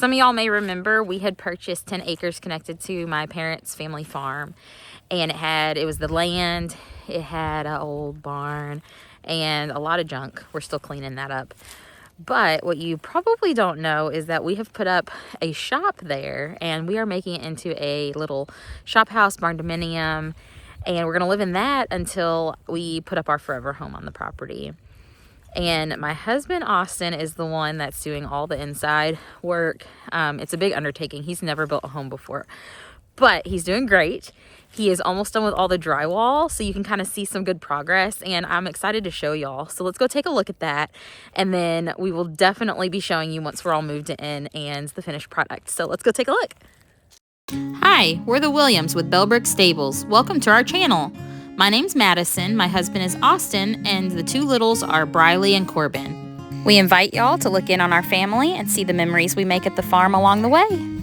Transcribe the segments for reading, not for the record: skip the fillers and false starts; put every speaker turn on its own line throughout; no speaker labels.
Some of y'all may remember we had purchased 10 acres connected to my parents' family farm, and it was the land, it had an old barn and a lot of junk. We're still cleaning that up. But what you probably don't know is that we have put up a shop there, and we are making it into a little Shophouse, Barndominium, and we're going to live in that until we put up our forever home on the property. And my husband, Austin, is the one that's doing all the inside work. It's a big undertaking. He's never built a home before, but he's doing great. He is almost done with all the drywall, so you can kind of see some good progress, and I'm excited to show y'all. So let's go take a look at that, and then we will definitely be showing you once we're all moved in and the finished product. So let's go take a look. Hi, we're the Williams with Bellbrick Stables. Welcome to our channel. My name's Madison, my husband is Austin, and the two littles are Briley and Corbin. We invite y'all to look in on our family and see the memories we make at the farm along the way.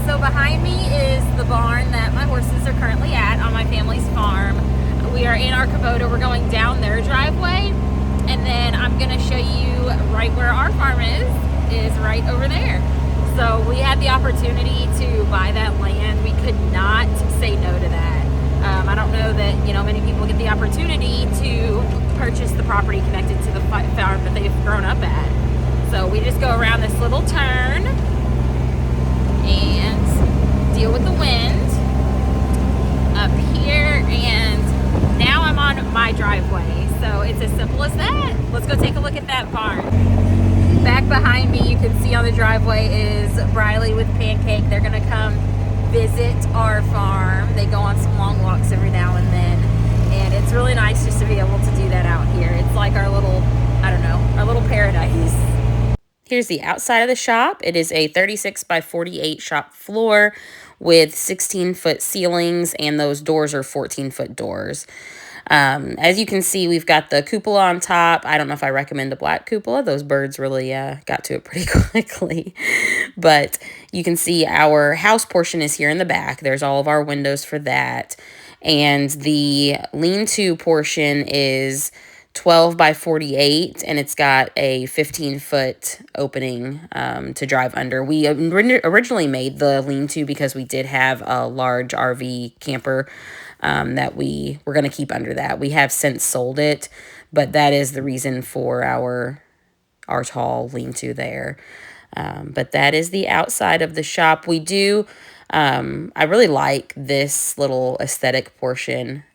So behind me is the barn that my horses are currently at on my family's farm. We are in our Kubota. We're going down their driveway, and then I'm going to show you right where our farm is right over there. So we had the opportunity to buy that land. We could not say no to that. I don't know that many people get the opportunity to purchase the property connected to the farm that they've grown up at. So we just go around this little turn and deal with the wind up here, and now I'm on my driveway. So it's as simple as that. Let's go take a look at that barn. Back behind me, you can see on the driveway is Briley with Pancake. They're gonna come visit our farm. They go on some long walks every now and then, and it's really nice just to be able to do that out here. It's like our little, our little paradise. Here's the outside of the shop. It is a 36 by 48 shop floor with 16-foot ceilings, and those doors are 14-foot doors. As you can see, we've got the cupola on top. I don't know if I recommend the black cupola. Those birds really got to it pretty quickly. But you can see our house portion is here in the back. There's all of our windows for that. And the lean-to portion is 12 by 48, and it's got a 15-foot opening to drive under. We originally made the lean-to because we did have a large RV camper that we were going to keep under that. We have since sold it, but that is the reason for our tall lean-to there. But that is the outside of the shop. We do, I really like this little aesthetic portion.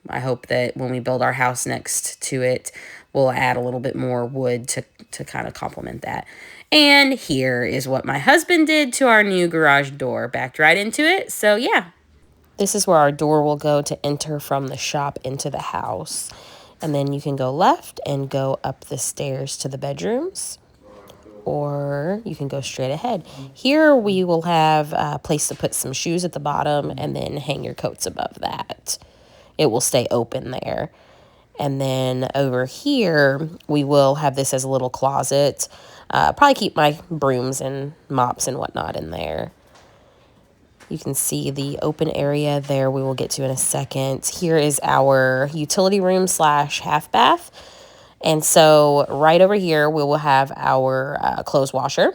I hope that when we build our house next to it, we'll add a little bit more wood to kind of complement that. And here is what my husband did to our new garage door. Backed right into it. So yeah. This is where our door will go to enter from the shop into the house. And then you can go left and go up the stairs to the bedrooms, or you can go straight ahead. Here we will have a place to put some shoes at the bottom and then hang your coats above that. It will stay open there. And then over here, we will have this as a little closet. Probably keep my brooms and mops and whatnot in there. You can see the open area there we will get to in a second. Here is our utility room / half bath. And so right over here, we will have our clothes washer,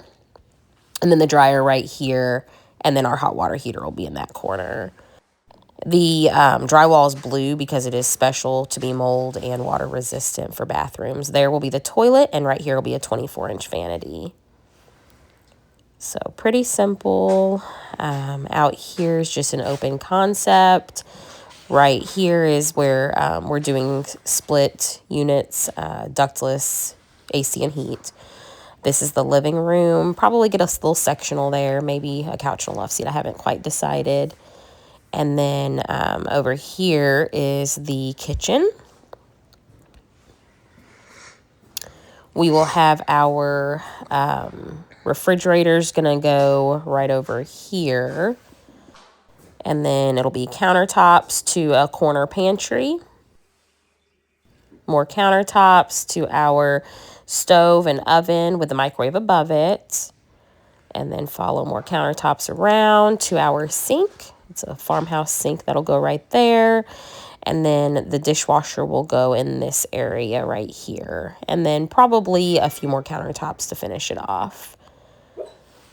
and then the dryer right here, and then our hot water heater will be in that corner. The drywall is blue because it is special to be mold and water resistant for bathrooms. There will be the toilet, and right here will be a 24-inch vanity. So pretty simple. Out here is just an open concept. Right here is where we're doing split units, ductless AC and heat. This is the living room. Probably get a little sectional there, maybe a couch and a love seat. I haven't quite decided. And then over here is the kitchen. We will have our refrigerator's gonna go right over here. And then it'll be countertops to a corner pantry.
more countertops to our stove and oven with the microwave above it. And then follow more countertops around to our sink. It's a farmhouse sink that'll go right there. And then the dishwasher will go in this area right here. And then probably a few more countertops to finish it off.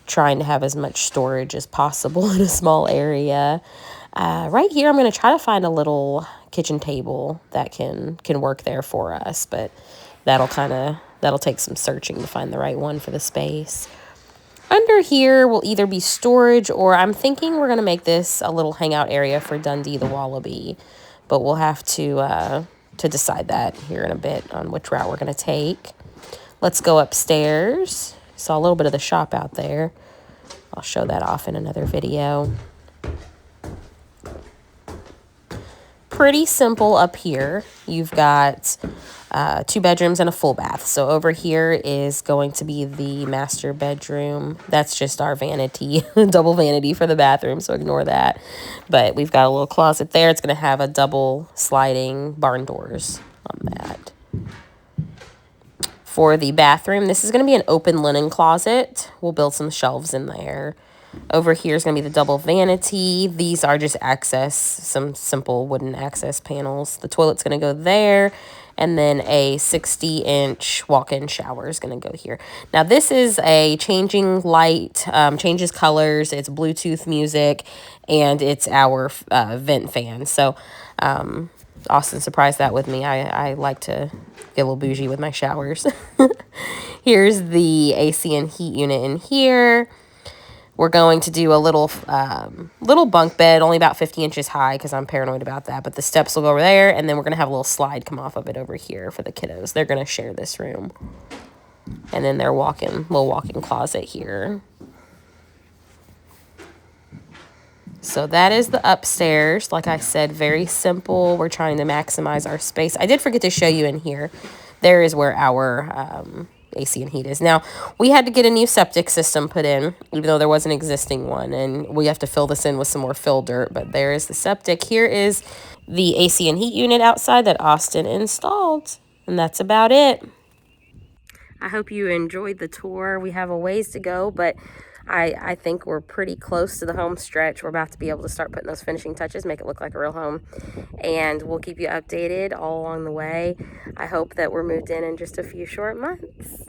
Trying to have as much storage as possible in a small area. Right here, I'm going to try to find a little kitchen table that can work there for us. But that'll take some searching to find the right one for the space. Under here will either be storage, or I'm thinking we're going to make this a little hangout area for Dundee the Wallaby. But we'll have to decide that here in a bit on which route we're going to take. Let's go upstairs. Saw a little bit of the shop out there. I'll show that off in another video. Pretty simple up here. You've got 2 bedrooms and a full bath. So over here is going to be the master bedroom. That's just our vanity, double vanity for the bathroom, so ignore that. But we've got a little closet there. It's going to have a double sliding barn doors on that. For the bathroom, this is going to be an open linen closet. We'll build some shelves in there. Over here is going to be the double vanity. These are just some simple wooden access panels. The toilet's going to go there. And then a 60-inch walk-in shower is going to go here. Now, this is a changing light, changes colors. It's Bluetooth music, and it's our vent fan. So, Austin surprised that with me. I like to get a little bougie with my showers. Here's the AC and heat unit in here. We're going to do a little bunk bed, only about 50 inches high because I'm paranoid about that. But the steps will go over there, and then we're going to have a little slide come off of it over here for the kiddos. They're going to share this room. And then their little walk-in closet here. So that is the upstairs. Like I said, very simple. We're trying to maximize our space. I did forget to show you in here. There is where our AC and heat is. Now, we had to get a new septic system put in, even though there was an existing one. And we have to fill this in with some more fill dirt. But there is the septic. Here is the AC and heat unit outside that Austin installed. And that's about it. I hope you enjoyed the tour. We have a ways to go, but I think we're pretty close to the home stretch. We're about to be able to start putting those finishing touches, make it look like a real home. And we'll keep you updated all along the way. I hope that we're moved in just a few short months.